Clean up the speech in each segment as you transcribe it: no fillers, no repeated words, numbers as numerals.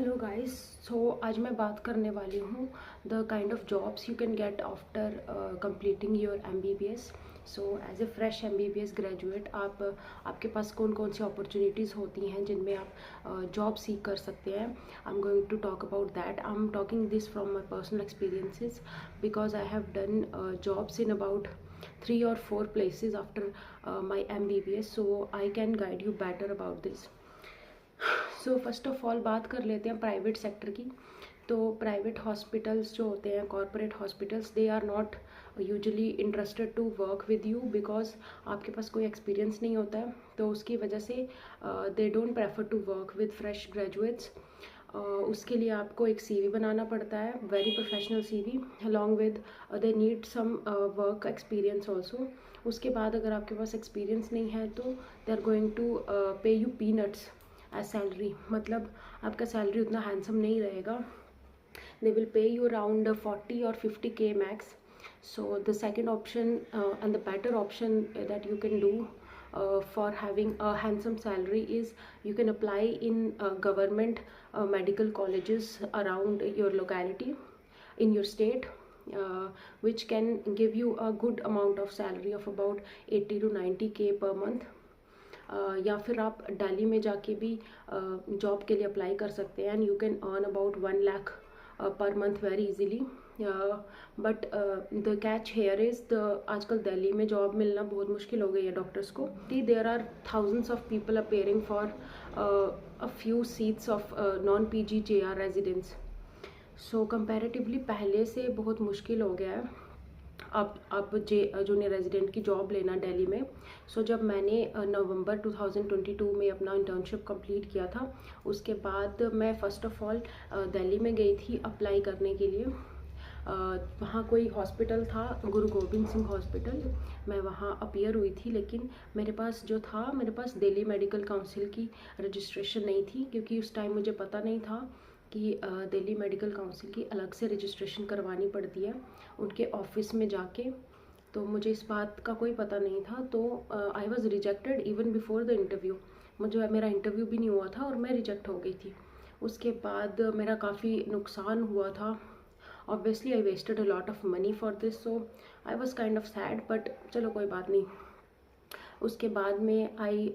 Hello guys. सो आज मैं बात करने वाली हूँ the kind of jobs you can get after completing your MBBS. So as a fresh MBBS graduate आपके पास कौन कौन सी अपॉर्चुनिटीज़ होती हैं जिनमें आप जॉब सीख कर सकते हैं। I am going to talk about that. I am talking this from my personal experiences because I have done jobs in about 3 or 4 places after my MBBS, so I can guide you better about this. So first of all बात कर लेते हैं private sector की। तो private hospitals जो होते हैं, corporate hospitals, they are not usually interested to work with you because आपके पास कोई एक्सपीरियंस नहीं होता है। तो उसकी वजह से they don't prefer to work with fresh graduates. उसके लिए आपको एक सीवी बनाना पड़ता है, very professional CV, along with they need some work experience also. उसके बाद अगर आपके पास एक्सपीरियंस नहीं है तो they are going to pay you peanuts as salary. मतलब आपका सैलरी उतना हैंडसम नहीं रहेगा। They will pay you around 40 or 50K max. So the second option and the better option that you can do for having a handsome salary is you can apply in government medical colleges around your locality in your state, which can give you a good amount of salary of about 80 to 90K per month. या फिर आप दिल्ली में जाके भी job के लिए apply कर सकते हैं and you can earn about 1 lakh per month very easily. But the catch here is the आजकल दिल्ली में जॉब मिलना बहुत मुश्किल हो गई है डॉक्टर्स को। There are thousands of people appearing for a few seats of non PGJR residents. So comparatively पहले से बहुत मुश्किल हो गया है अब जूनियर रेजिडेंट की जॉब लेना दिल्ली में। सो जब मैंने नवंबर 2022 में अपना इंटर्नशिप कंप्लीट किया था, उसके बाद मैं फ़र्स्ट ऑफ ऑल दिल्ली में गई थी अप्लाई करने के लिए। वहाँ कोई हॉस्पिटल था, गुरु गोबिंद सिंह हॉस्पिटल। मैं वहाँ अपीयर हुई थी, लेकिन मेरे पास दिल्ली मेडिकल काउंसिल की रजिस्ट्रेशन नहीं थी, क्योंकि उस टाइम मुझे पता नहीं था कि दिल्ली मेडिकल काउंसिल की अलग से रजिस्ट्रेशन करवानी पड़ती है उनके ऑफिस में जाके। तो मुझे इस बात का कोई पता नहीं था। तो I was rejected even before the interview. मेरा इंटरव्यू भी नहीं हुआ था और मैं रिजेक्ट हो गई थी। उसके बाद मेरा काफ़ी नुकसान हुआ था। Obviously I wasted a lot of money for this, so I was kind of sad, but चलो कोई बात नहीं। उसके बाद में I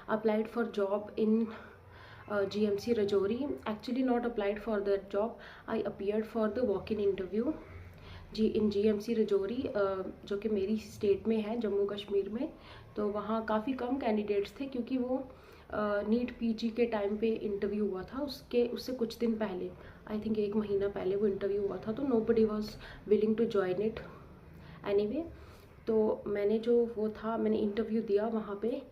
applied for job in GMC Rajouri. Actually not applied for that job. I appeared for the walk-in interview in GMC Rajouri, जो कि मेरी स्टेट में है, जम्मू कश्मीर में। तो वहाँ काफ़ी कम कैंडिडेट्स थे, क्योंकि वो नीट PG के टाइम पे इंटरव्यू हुआ था। उससे कुछ दिन पहले, आई थिंक 1 महीना पहले वो इंटरव्यू हुआ था। तो nobody was willing to join it anyway. तो मैंने इंटरव्यू दिया वहाँ पे।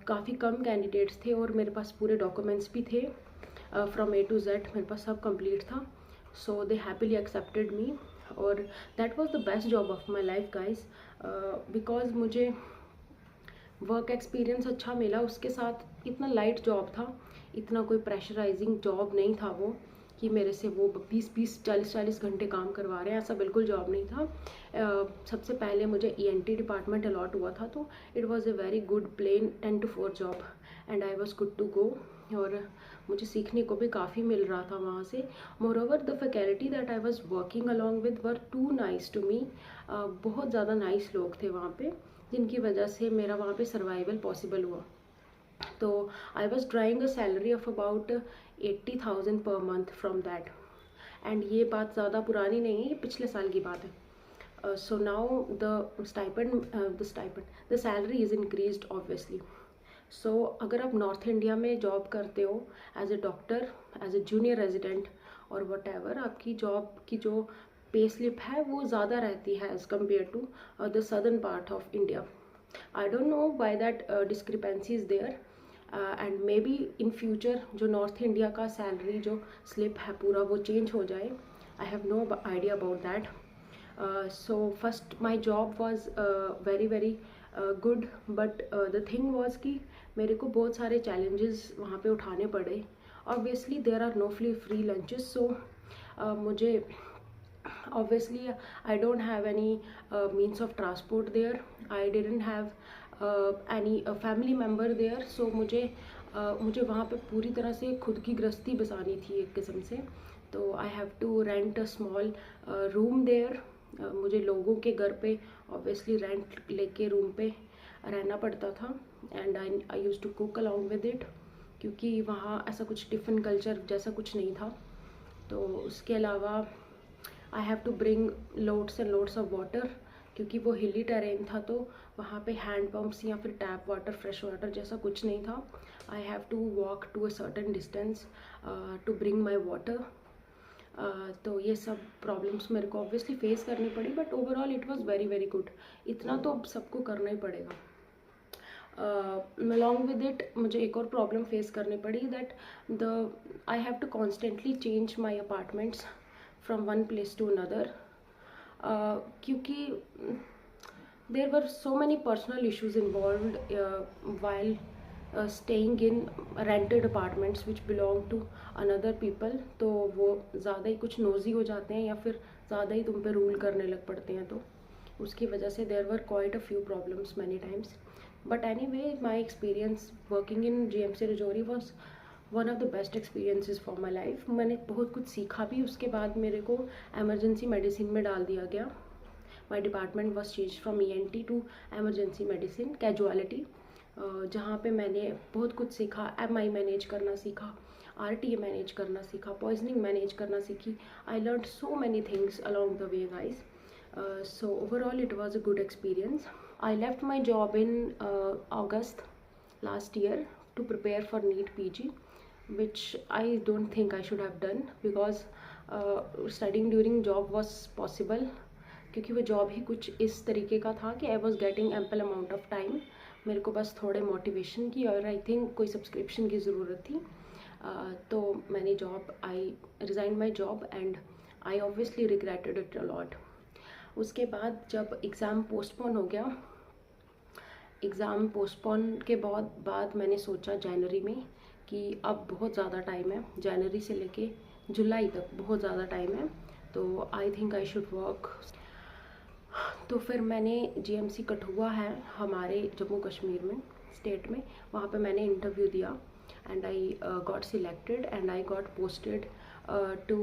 काफ़ी कम कैंडिडेट्स थे और मेरे पास पूरे डॉक्यूमेंट्स भी थे, फ्रॉम A to Z मेरे पास सब कंप्लीट था। सो दे हैप्पीली एक्सेप्टेड मी और that was the best job of my life guys, because मुझे वर्क एक्सपीरियंस अच्छा मिला। उसके साथ इतना लाइट जॉब था, इतना कोई प्रेशराइजिंग जॉब नहीं था वो कि मेरे से वो 20-20 40-40 घंटे काम करवा रहे हैं, ऐसा बिल्कुल जॉब नहीं था। सबसे पहले मुझे ENT डिपार्टमेंट अलॉट हुआ था, तो it was a very good plan 10 to 4 job and I was good to go. और मुझे सीखने को भी काफ़ी मिल रहा था वहाँ से। Moreover the faculty that I was working along with were too nice to me. बहुत ज़्यादा नाइस लोग थे वहाँ पे, जिनकी वजह से मेरा वहाँ पे सर्वाइवल पॉसिबल हुआ। तो I was drawing a salary of about 80,000 per month from that. And ये बात ज़्यादा पुरानी नहीं है, ये पिछले साल की बात है। So now the salary is increased obviously. So अगर आप नॉर्थ इंडिया में जॉब करते हो as a doctor, as a junior resident और वट एवर, आपकी जॉब की जो पे स्लिप है वो ज़्यादा रहती है as compare to the southern part of India. I don't know why that discrepancy is there, and maybe in future जो नॉर्थ इंडिया का सैलरी जो स्लिप है पूरा वो चेंज हो जाए। I have no idea about that. So first my job was very very good, but the thing was कि मेरे को बहुत सारे चैलेंजेस वहाँ पे उठाने पड़े। Obviously there are no free lunches, so मुझे obviously I don't have any means of transport there. I didn't have any family member there, so मुझे मुझे वहाँ पे पूरी तरह से खुद की गृहस्थी बसानी थी एक किस्म से। तो I have to rent a small room there. मुझे लोगों के घर पे ऑब्वियसली रेंट लेके रूम पे रहना पड़ता था। And I use to cook along with it, क्योंकि वहाँ ऐसा कुछ टिफ़िन कल्चर जैसा कुछ नहीं था। तो उसके अलावा I have to bring loads and loads of water, क्योंकि वो हिली टेरेन था, तो वहाँ पे हैंड पम्प्स या फिर टैप वाटर, फ्रेश वाटर जैसा कुछ नहीं था। I have to walk to a certain distance to bring my water. तो ये सब प्रॉब्लम्स मेरे को ऑब्वियसली फेस करनी पड़ी, but overall it was very very good. इतना तो अब सबको करना ही पड़ेगा। अलॉन्ग विद इट मुझे एक और प्रॉब्लम फेस करनी पड़ी, that I have to constantly change my apartments from one place to another, क्योंकि there were so many personal issues involved while staying in rented apartments which belong to another people। तो वो ज़्यादा ही कुछ nosy हो जाते हैं या फिर ज़्यादा ही तुम पे रूल करने लग पड़ते हैं, तो उसकी वजह से there were quite a few problems many times। But anyway, my experience working in GMC Rajouri was one of the best experiences for my life। मैंने बहुत कुछ सीखा भी। उसके बाद मेरे को emergency medicine में डाल दिया गया। My department was changed from ENT to emergency medicine casualty, जहाँ पे मैंने बहुत कुछ सीखा। MI मैनेज करना सीखा, RTA मैनेज करना सीखा, पॉइजनिंग मैनेज करना सीखी। I learned so many things along the way, guys। So overall it was a good experience। I left my job in August last year to prepare for NEET PG, which I don't think I should have done, because studying during job was possible, क्योंकि वो job ही कुछ इस तरीके का था कि I was getting ample amount of time. मेरे को बस थोड़े मोटिवेशन की और आई थिंक कोई सब्सक्रिप्शन की ज़रूरत थी। तो मैंने I resign my job and I obviously regretted it a lot. उसके बाद जब एग्ज़ाम पोस्टपोन हो गया, एग्ज़ाम पोस्टपोन के बाद मैंने सोचा जनवरी में कि अब बहुत ज़्यादा टाइम है, जनवरी से लेके जुलाई तक बहुत ज़्यादा टाइम है, तो I think I should work. तो फिर मैंने GMC कठुआ है हमारे जम्मू कश्मीर में, स्टेट में, वहाँ पे मैंने इंटरव्यू दिया and I got selected and I got posted to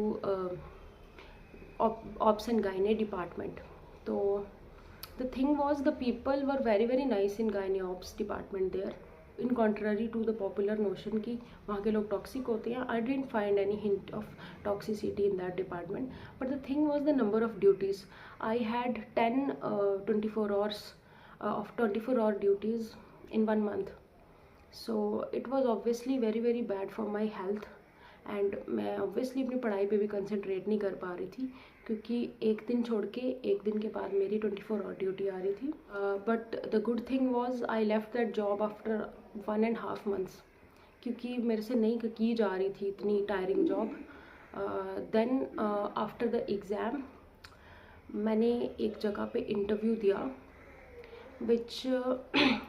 obs and gynae department. तो the thing was the people were very very nice in gynae obs department there, in contrary to the popular notion कि वहाँ के लोग toxic होते हैं। I didn't find any hint of toxicity in that department, but the thing was the number of duties. I had 24 hours of 24-hour duties in 1 month, so it was obviously very very bad for my health। And मैं obviously अपनी पढ़ाई पे भी concentrate नहीं कर पा रही थी, क्योंकि एक दिन छोड़ के एक दिन के बाद मेरी 24 आवर ड्यूटी आ रही थी। But the good thing was I left that job after 1.5 months, क्योंकि मेरे से नहीं की जा रही थी इतनी tiring job. Then after the exam मैंने एक जगह पे इंटरव्यू दिया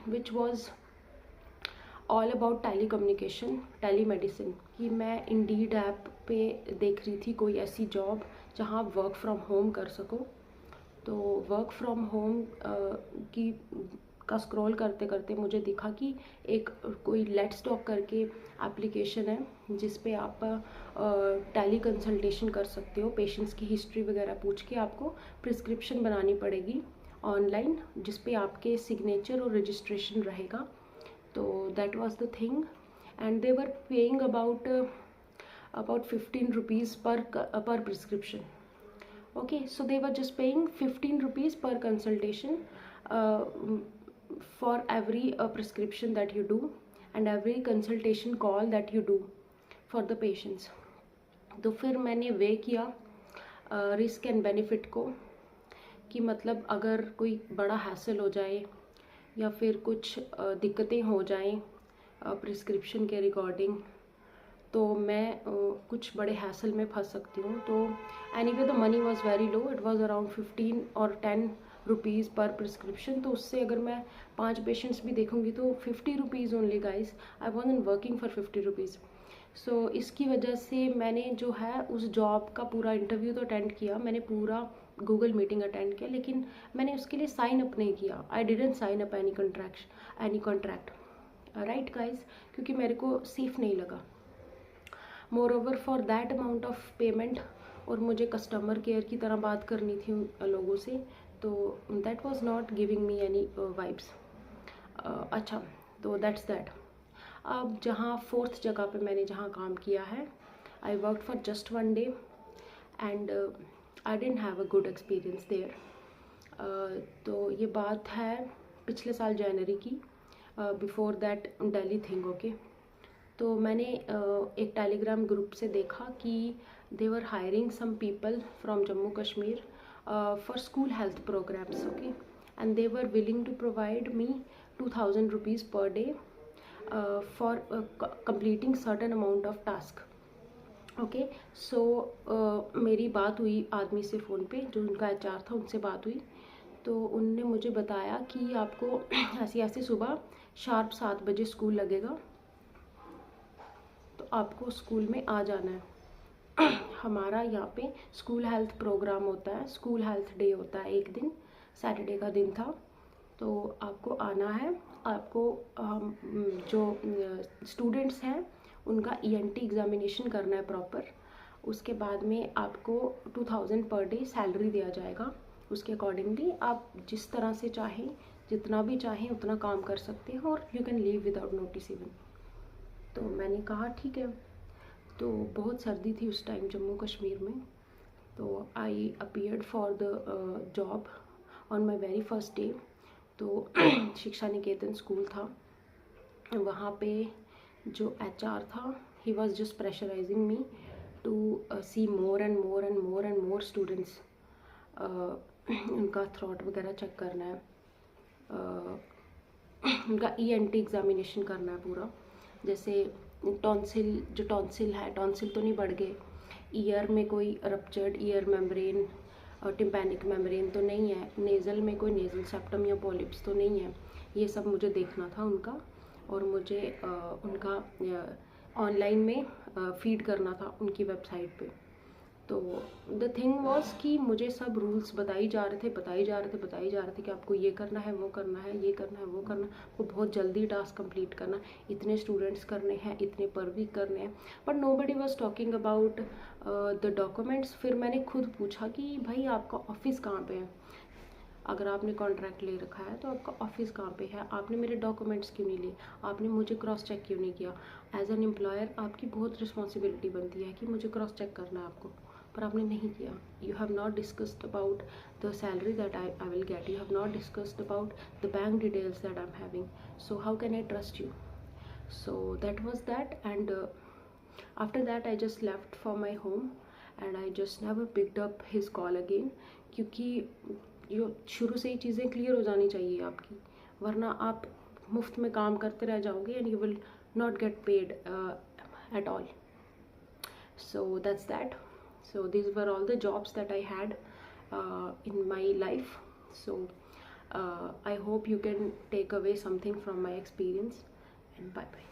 which was all about telecommunication, telemedicine. कि मैं इंडीड ऐप पे देख रही थी कोई ऐसी जॉब जहाँ आप वर्क फ्रॉम होम कर सको। तो वर्क फ्रॉम होम का स्क्रॉल करते करते मुझे दिखा कि एक कोई लेट्स टॉक करके एप्लीकेशन है जिस पे आप टेली कंसल्टेशन कर सकते हो। पेशेंट्स की हिस्ट्री वगैरह पूछ के आपको प्रिस्क्रिप्शन बनानी पड़ेगी ऑनलाइन, जिस पे आपके सिग्नेचर और रजिस्ट्रेशन रहेगा। तो that was the thing and they were paying about 15 rupees per prescription। Okay, so they were just paying 15 rupees per consultation for every prescription that you do and every consultation call that you do for the patients। तो फिर मैंने वे किया risk and benefit को, कि मतलब अगर कोई बड़ा हैसल हो जाए या फिर कुछ दिक्कतें हो जाएं प्रिस्क्रिप्शन के रिगार्डिंग, तो मैं कुछ बड़े हैसल में फंस सकती हूँ। तो anyway the money was very low, it was around 15 और 10 रुपीज़ पर प्रिस्क्रिप्शन। तो उससे अगर मैं 5 पेशेंट्स भी देखूँगी तो 50 rupees only guys. I wasn't working for 50 rupees. सो इसकी वजह से मैंने जो है उस जॉब का पूरा इंटरव्यू तो अटेंड किया, मैंने पूरा गूगल मीटिंग अटेंड किया, लेकिन मैंने उसके लिए साइन अप नहीं किया। I didn't sign up any contract right guys, क्योंकि मेरे को सेफ नहीं लगा। Moreover for that amount of payment, और मुझे कस्टमर केयर की तरह बात करनी थी उन लोगों से, तो that was not giving me any vibes. अच्छा, तो दैट्स दैट। अब जहाँ फोर्थ जगह पे मैंने जहाँ काम किया है, I work for just 1 day and I didn't have a good experience there. तो ये बात है पिछले साल जनवरी की, before that Delhi thing, okay. तो मैंने एक टेलीग्राम ग्रुप से देखा कि they were hiring some people from Jammu Kashmir for school health programmes, okay, and they were willing to provide me 2000 rupees per day for completing certain amount of task, okay. सो मेरी बात हुई आदमी से फ़ोन पे, जो उनका HR था, उनसे बात हुई। तो उनने मुझे बताया कि आपको ऐसे ऐसे सुबह शार्प 7 बजे स्कूल लगेगा, तो आपको स्कूल में आ जाना है। हमारा यहाँ पे स्कूल हेल्थ प्रोग्राम होता है, स्कूल हेल्थ डे होता है, एक दिन सैटरडे का दिन था, तो आपको आना है। आपको जो स्टूडेंट्स हैं उनका ENT एग्ज़ामिनेशन करना है प्रॉपर। उसके बाद में आपको 2000 पर डे सैलरी दिया जाएगा। उसके अकॉर्डिंगली आप जिस तरह से चाहें, जितना भी चाहें उतना काम कर सकते हैं, और you can leave without notice even. तो मैंने कहा ठीक है। तो बहुत सर्दी थी उस टाइम जम्मू कश्मीर में, तो आई appeared for the job on my very first day. तो शिक्षा निकेतन स्कूल था, वहाँ पे जो HR था, he was just pressurising me to see more and more and more and more students. उनका थ्रॉट वगैरह चेक करना है, उनका ENT एग्ज़ामिनेशन करना है पूरा। जैसे टॉन्सिल, जो टॉन्सिल है, टॉन्सिल तो नहीं बढ़ गए, ईयर में कोई रप्चर्ड ईयर मेम्ब्रेन और टिम्पैनिक मेम्ब्रेन तो नहीं है, नेज़ल में कोई नेज़ल सेप्टम या पॉलिप्स तो नहीं है, ये सब मुझे देखना था उनका। और मुझे उनका ऑनलाइन में फीड करना था उनकी वेबसाइट पे। तो द थिंग वॉज कि मुझे सब रूल्स बताई जा रहे थे कि आपको ये करना है, वो करना है, ये करना है, वो करना है, वो बहुत जल्दी टास्क कंप्लीट करना, इतने स्टूडेंट्स करने हैं, इतने पर वीक करने हैं, but nobody was talking about the documents. फिर मैंने खुद पूछा कि भाई आपका ऑफिस कहाँ पे है? अगर आपने कॉन्ट्रैक्ट ले रखा है तो आपका ऑफिस कहाँ पे है? आपने मेरे डॉक्यूमेंट्स क्यों नहीं लिए? आपने मुझे क्रॉस चेक क्यों नहीं किया? एज एन एम्प्लॉयर आपकी बहुत रिस्पॉन्सिबिलिटी बनती है कि मुझे क्रॉस चेक करना है आपको, पर आपने नहीं किया। You have not discussed about the salary that I will get, you have not discussed about the bank details that I am having, so how can I trust you? So that was that, and after that I just left for my home and I just never picked up his call again, क्योंकि यो शुरू से ही चीज़ें clear हो जानी चाहिए आपकी, वरना आप मुफ्त में काम करते रह जाओगे and you will not get paid at all. So that's that. So these were all the jobs that I had in my life. So I hope you can take away something from my experience, and bye bye.